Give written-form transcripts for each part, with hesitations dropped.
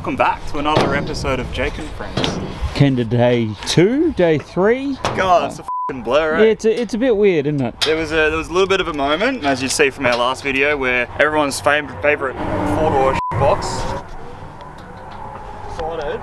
Welcome back to another episode of Jake and Friends. Kinda day 2, day 3. God, it's a f***ing blur, right? Yeah, it's a bit weird, isn't it? There was a little bit of a moment, as you see from our last video, where everyone's favourite four-door box decided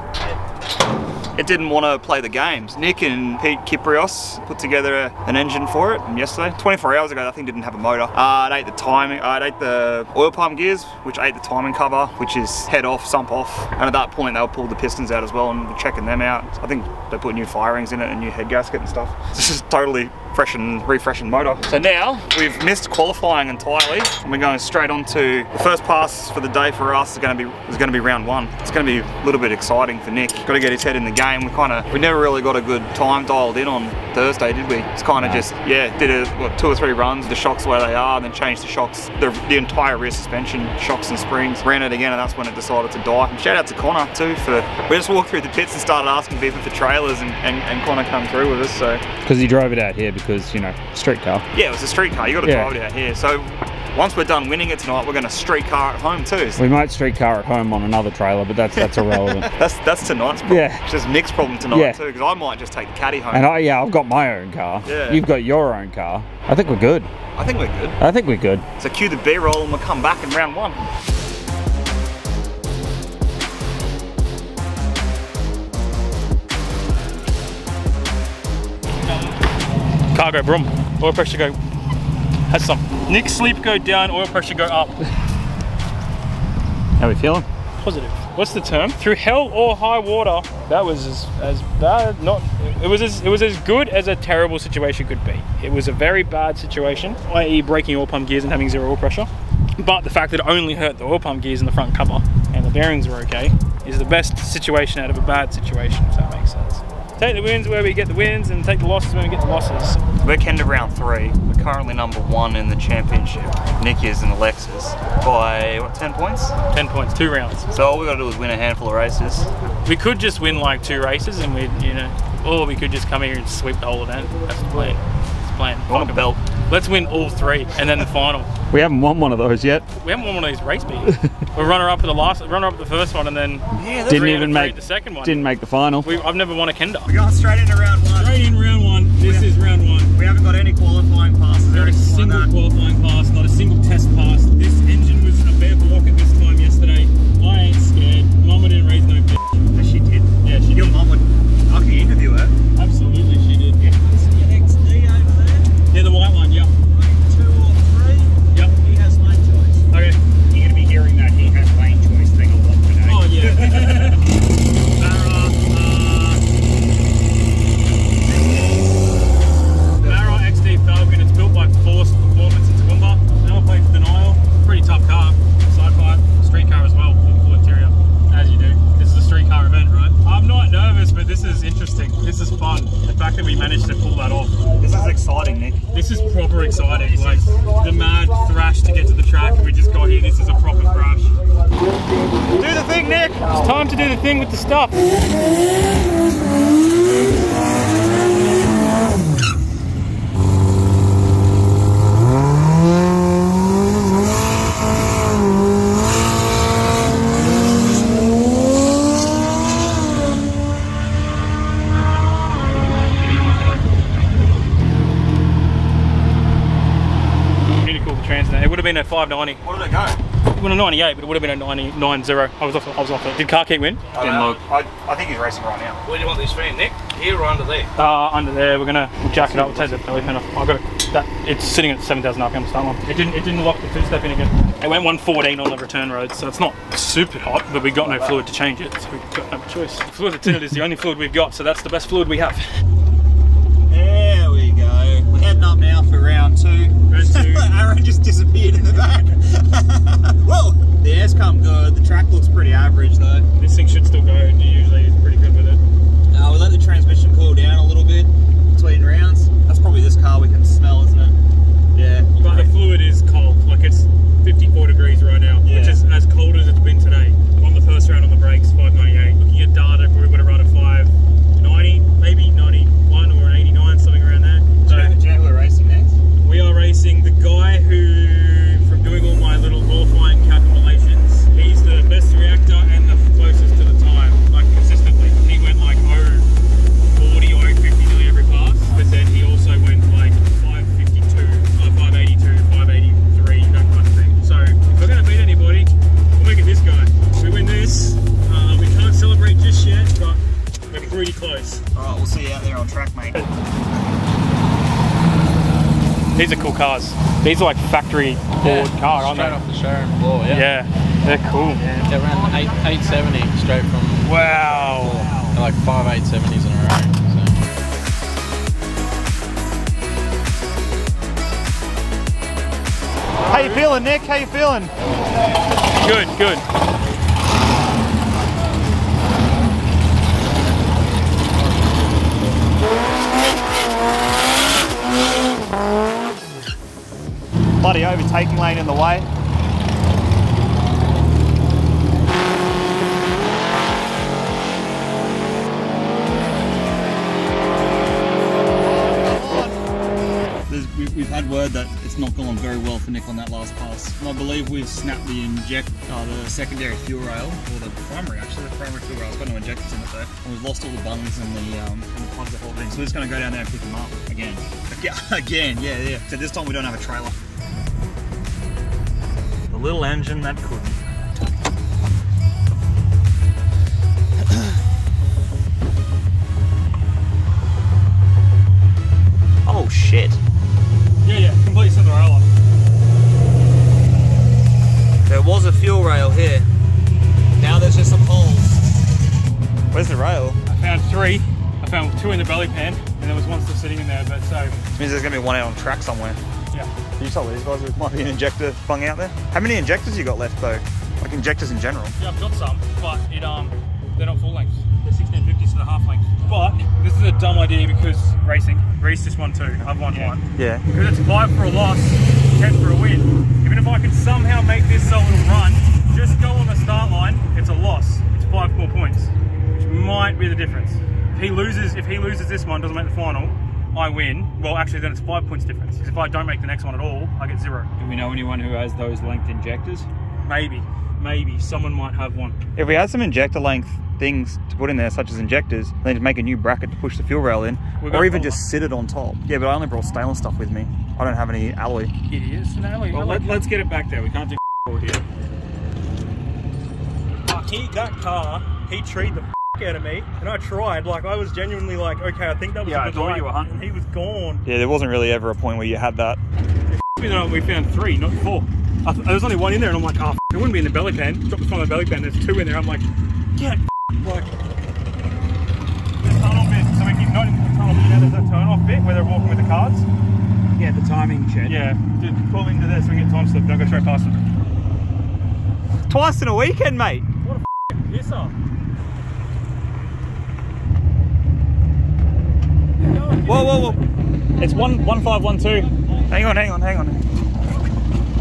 it didn't want to play the games. Nick and Pete Kiprios put together an engine for it yesterday. 24 hours ago, that thing didn't have a motor. It ate the timing, it ate the oil pump gears, which ate the timing cover, which is head off, sump off. And at that point, they'll pull the pistons out as well, and we're checking them out. I think they put new fire rings in it and new head gasket and stuff. This is totally refreshing motor. So now we've missed qualifying entirely, and we're going straight on to the first pass for the day for us is going to be round 1. It's going to be a little bit exciting for Nick. Got to get his head in the game. We never really got a good time dialed in on Thursday, did we? It's kind of just, yeah, did 2 or 3 runs, the shocks where they are, and then changed the shocks, the entire rear suspension, shocks and springs, ran it again, and that's when it decided to die. And shout out to Connor too we just walked through the pits and started asking people for trailers, and Connor come through with us, so. Because he drove it out here because, you know, street car. Yeah, it was a street car, you got to drive it out here. So once we're done winning it tonight, we're going to street car at home too. We might street car at home on another trailer, but that's irrelevant. that's tonight's problem. Yeah. It's just Nick's problem tonight too, because I might just take the caddy home. And I've got my own car. Yeah. You've got your own car. I think we're good. I think we're good. I think we're good. So cue the B-roll and we'll come back in round 1. Cargo brum, oil pressure go, has some. Nick sleep go down, oil pressure go up. How are we feeling? Positive. What's the term? Through hell or high water, that was as bad, it was as good as a terrible situation could be. It was a very bad situation, i.e. breaking oil pump gears and having 0 oil pressure. But the fact that it only hurt the oil pump gears in the front cover and the bearings were okay is the best situation out of a bad situation, if that makes sense. Take the wins where we get the wins and take the losses when we get the losses. We're into round 3. We're currently number 1 in the championship. Nick is in the Lexus by, what, 10 points? 10 points, 2 rounds. So all we got to do is win a handful of races. We could just win like 2 races and we'd, you know, or we could just come here and sweep the whole event. That's the plan. That's the plan. Want a belt. Let's win all 3 and then the final. We haven't won one of those yet. We haven't won one of these race beats. We're runner-up at the first one, and then didn't even make the second one. Didn't make the final. I've never won a Kenda. We're going straight into round 1. Straight in round 1. This is round 1. We haven't got any qualifying passes. Not a single qualifying pass, not a single test pass. This engine was a bare block at this time yesterday. I ain't scared. Mama didn't raise no bitch. Yes, she did. Yeah, she Your did. mum would. I can interview her. Absolutely, she did. Yeah. XD over there. Yeah, the white one. Yeah. Lane 2 or 3. Yep. He has lane choice. Okay. You're going to be hearing that he has lane choice thing a lot today. Oh yeah. Barra XD Falcon. It's built by Force Performance in Toowoomba. Number plate for Denial. Pretty tough car. Side pipe, street car as well. Full interior, as you do. This is a street car event, right? I'm not nervous, but this is interesting. This is fun. The fact that we managed to pull that off. This is exciting, Nick. This is proper exciting. Like the mad thrash to get to the track, and we just got here. This is a proper thrash. Do the thing, Nick! It's time to do the thing with the stuff. It would have been a 590. What did it go? It would have been a 98, but it would have been a 90. I was off it. Did Car Keep win? Didn't look. I think he's racing right now. Where do you want this fan, Nick? Here or under there? Under there. We'll jack it up. We'll take the belly pin off. It's sitting at 7,000 RPM start one. It didn't lock the 2-step in again. It went 114 on the return road, so it's not super hot, but we got no fluid to change it, so we've got no choice. The fluid that's in it is the only fluid we've got, so that's the best fluid we have. There we go. We're heading up now for round 2. Round 2. Aaron just disappeared in the back. Whoa! The air's come good. The track looks pretty average though. This thing should still go, and usually it's pretty good with it. We let the transmission cool down a little bit between rounds. That's probably this car we can smell, isn't it? Yeah. But the fluid is cold. Like it's 54 degrees right now, which is as cold as it's been today. On the first round on the brakes, 598. Looking at data, probably would have run a 590, maybe 91 or an 89, something around there. So, do you know who we're racing next? We are racing the guy who, from doing all my little qualifying calculations, he's the best reactor and the closest to Alright, we'll see you out there on track, mate. These are cool cars. These are like factory board car, aren't Straight they? off the showroom floor, yeah. Yeah, they're cool. They're around 870 straight from Wow. they're like 5 870s in a row. How you feeling, Nick? How you feeling? Good, good. Bloody overtaking lane in the way. We've had word that it's not gone very well for Nick on that last pass. And I believe we've snapped the secondary fuel rail, or the primary actually, the primary fuel rail. It's got no injectors in it though. And we've lost all the bungs and the plugs that hold it in. So we're just going to go down there and pick them up again. Again, yeah. So this time we don't have a trailer. The little engine that couldn't. Oh shit. Yeah, complete Cinderella. There was a fuel rail here. Now there's just some holes. Where's the rail? I found 3. I found 2 in the belly pan, and there was one still sitting in there, but so... Which means there's going to be one out on track somewhere. Yeah. Can you tell these guys there might be an injector bung out there? How many injectors you got left though? Like injectors in general? Yeah, I've got some, but they're not full length. They're 1650s to the half length. But this is a dumb idea because racing. Reese just won 2. I've won 1. Yeah. Because it's 5 for a loss, 10 for a win. Even if I can somehow make this so it'll run, just go on the start line, it's a loss. It's 5 more points, which might be the difference. If he loses this one, doesn't make the final, I win. Well, actually, then it's 5 points difference. Because if I don't make the next one at all, I get 0. Do we know anyone who has those length injectors? Maybe someone might have one. If we had some injector length things to put in there, such as injectors, then just make a new bracket to push the fuel rail in, or even just sit it on top. Yeah, but I only brought stainless stuff with me. I don't have any alloy. Idiots, an alloy. Well, let's get it back there. We can't do here. That car, he treated the out of me, and I tried. Like, I was genuinely like, okay, I think that was a good line. You were hunting. And he was gone. Yeah, there wasn't really ever a point where you had that. We found 3, not 4. There was only 1 in there, and I'm like, oh, it wouldn't be in the belly pan. Drop the front of the belly pan, there's 2 in there. I'm like, get like the tunnel bit. So we keep not in the tunnel, but there's that turn off bit where they're walking with the cards. Yeah, the timing shed. Yeah, just pull into there so we get time slip. Don't go straight past them. Twice in a weekend, mate. What a pisser. Whoa. It's 1512. Hang on.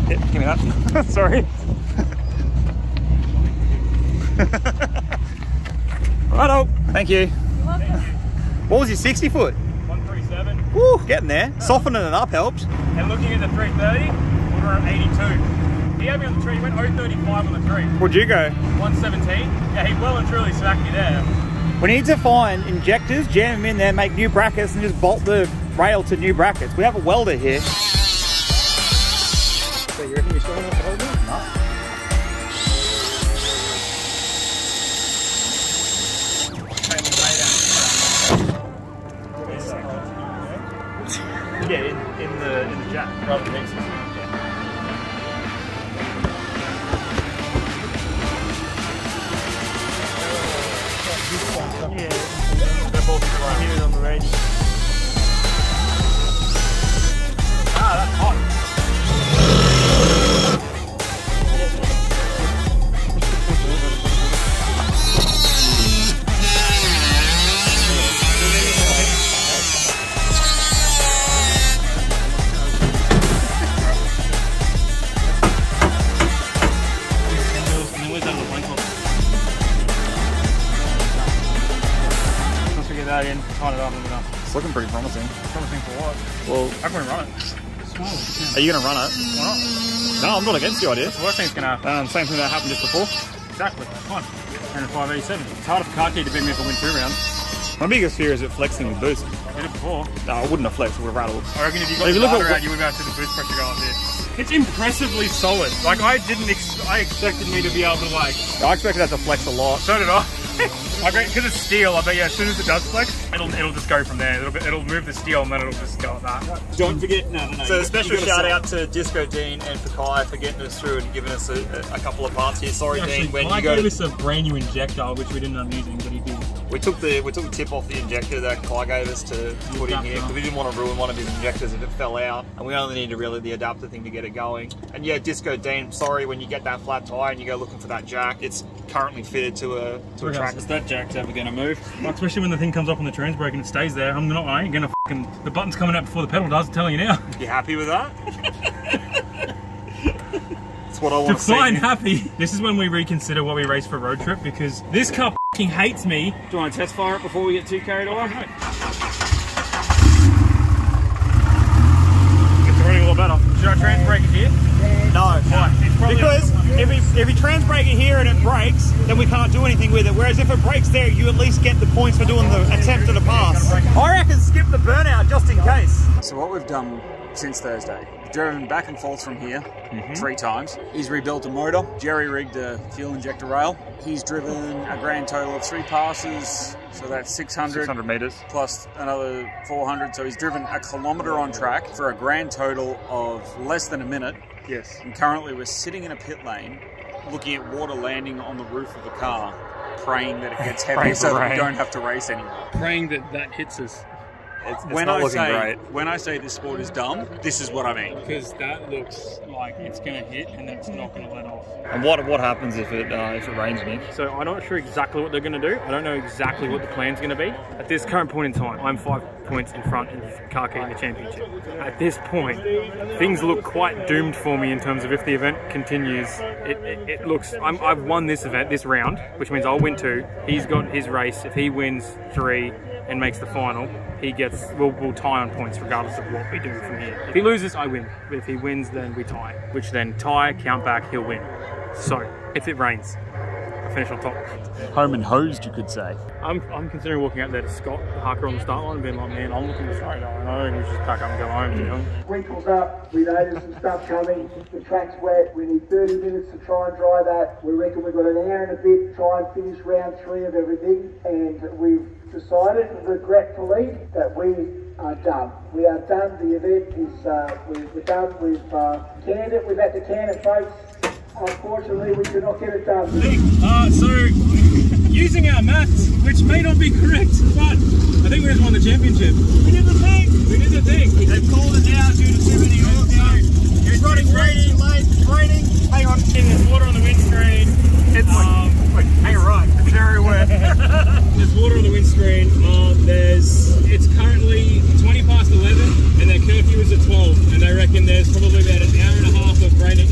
Yeah, give me that. Sorry. Righto. Thank you. What was your 60 foot? 137. Woo, getting there. Softening it up helped. And looking at the 330, we were at 82. He had me on the tree. He went 035 on the tree. Where'd you go? 117. Yeah, he well and truly smacked me there. We need to find injectors, jam them in there, make new brackets, and just bolt the rail to new brackets. We have a welder here. So you reckon you're strong enough to hold it? No. Yeah, in the jack, rather than pieces. Yeah, they're both right here on the range. Ah, that's hot. That in, tighten it up and enough. It's looking pretty promising. Promising for what? Well, I can run it. are you going to run it? Why not? No, I'm not against the idea. That's the worst thing that's going to happen. Same thing that happened just before. Exactly, fine. And a 587. It's harder for car key to beat me if I win 2 rounds. My biggest fear is it flexing with boost. I did it before. No, I wouldn't have flexed, it would have rattled. I reckon if you got If the you look data at out, you would be able to see the boost pressure go up there. It's impressively solid. Like, I expected me to be able to, like... I expected that to flex a lot. So did I. Because it's steel, I bet as soon as it does flex, it'll just go from there. It'll move the steel and then it'll just go like that. Don't forget, no. So a special shout out to Disco Dean and Fakai for getting us through and giving us a couple of parts here. Sorry, Dean, when you go gave us a brand new injector, which we didn't end up using, but he did. we took the tip off the injector that Kai gave us to put in here because we didn't want to ruin one of his injectors if it fell out, and we only needed really the adapter thing to get it going. And yeah, Disco Dean, sorry when you get that flat tire and you go looking for that jack, it's currently fitted to a track. Is that jack's ever going to move? Especially when the thing comes up on the trans brake and it stays there. I ain't gonna fucking. The button's coming out before the pedal does. I'm telling you now. You happy with that? That's what I want to see. Define happy. This is when we reconsider what we race for a road trip because this car fucking hates me. Do you want to test fire it before we get too carried away? It's running a lot better. Should I trans brake it here? No. Why? Because if you trans brake it here and it breaks, then we can't do anything with it. Whereas if it breaks there, you at least get the points for doing the attempt at a pass. I reckon skip the burnout just in case. So what we've done since Thursday, we've driven back and forth from here 3 times. He's rebuilt a motor, jerry-rigged a fuel injector rail. He's driven a grand total of 3 passes, so that's 600 meters. plus another 400. So he's driven a kilometre on track for a grand total of less than a minute. Yes. And currently we're sitting in a pit lane looking at water landing on the roof of the car, praying that it gets heavy so that we don't have to race anymore. Praying that hits us. It's not looking great. When I say this sport is dumb, this is what I mean. Because that looks like it's going to hit and then it's not going to let off. And what happens if it rains, Nick? So I'm not sure exactly what they're going to do. I don't know exactly what the plan's going to be. At this current point in time, I'm 5 points in front of Car Key in the championship. At this point, things look quite doomed for me in terms of if the event continues. It looks, I've won this event, this round, which means I'll win 2. He's got his race. If he wins 3 and makes the final, we'll tie on points regardless of what we do from here. If he loses, I win. If he wins, then we tie. Which then tie, count back, he'll win. So, if it rains, I finish on top. Home and hosed, you could say. I'm considering walking out there to Scott Harker on the start line and being like, man, I'm looking straight on. I think we should pack up and go home, you know? Sprinkles up, we know there's some stuff coming, the track's wet, we need 30 minutes to try and dry that. We reckon we've got an hour and a bit to try and finish round 3 of everything, and we've decided, regretfully, that we are done. We are done. The event is, we're done. We've canned it. We've had to can it, folks. Unfortunately, we could not get it done. So, using our maths, which may not be correct, but I think we just won the championship. We did the thing! They've called it now due to too many oils. It's raining, late, it's raining. Hang on. There's water on the windscreen. It's hang on, right. It's very wet. There's water on the windscreen. It's currently 20 past 11 and their curfew is at 12. And they reckon there's probably about an hour and a half of raining,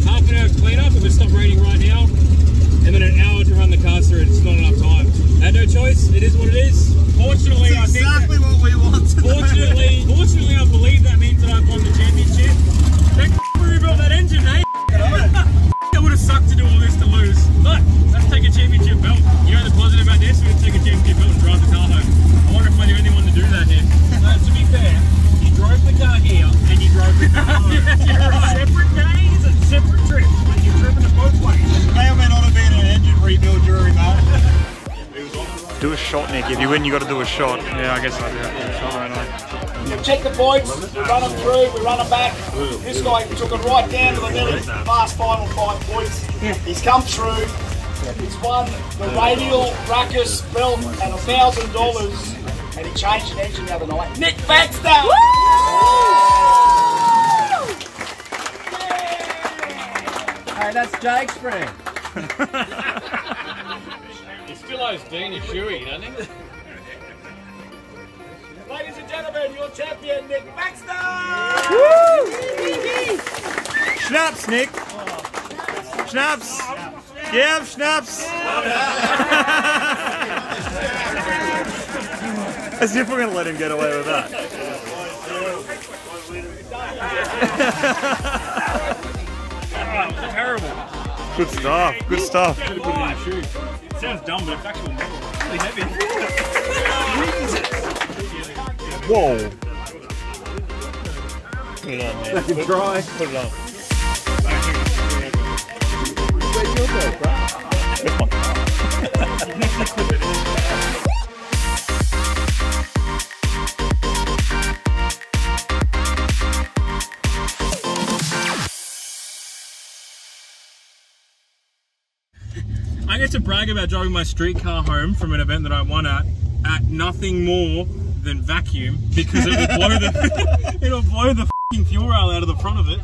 half an hour of cleanup if it stopped raining right now. And then an hour to run the cars through. It's not enough time. I had no choice. It is what it is. Fortunately, It's exactly what we want. Fortunately, I believe that means that I've won the championship. Thank you rebuilt that engine, eh? It would have sucked to do all this to lose. But let's take a championship belt. You know the positive about this? We're going to take a championship belt and drive the car home. I wonder if I'm the only one to do that here. To be fair, you drove the car here and you drove the car home. Separate days and separate trips, but you've driven it both ways. May or may not have been an engine rebuild jury, mate. Do a shot, Nick. If you win, you got to do a shot. Yeah, I guess I do that. Shot right now. Check the points, we run them through, we run them back. This guy took it right down to the nearly last final 5 points. He's come through, he's won the radial ruckus belt at $1,000, and he changed an engine the other night. Nick Baxter! Hey, that's Jake's friend. He still owes Dean a shoey, doesn't he? Ladies and gentlemen, your champion, Nick Baxter! Schnapps, Nick. Schnapps. Yeah, schnapps. As if we're going to let him get away with that. Terrible. Good stuff. Good stuff. Put it in your shoe. It sounds dumb, but it's actually really heavy. Whoa. Put it on there. Let him try. Put it on. This one. get to brag about driving my streetcar home from an event that I won at nothing more than vacuum, because it will blow the it'll blow the fucking fuel rail out of the front of it.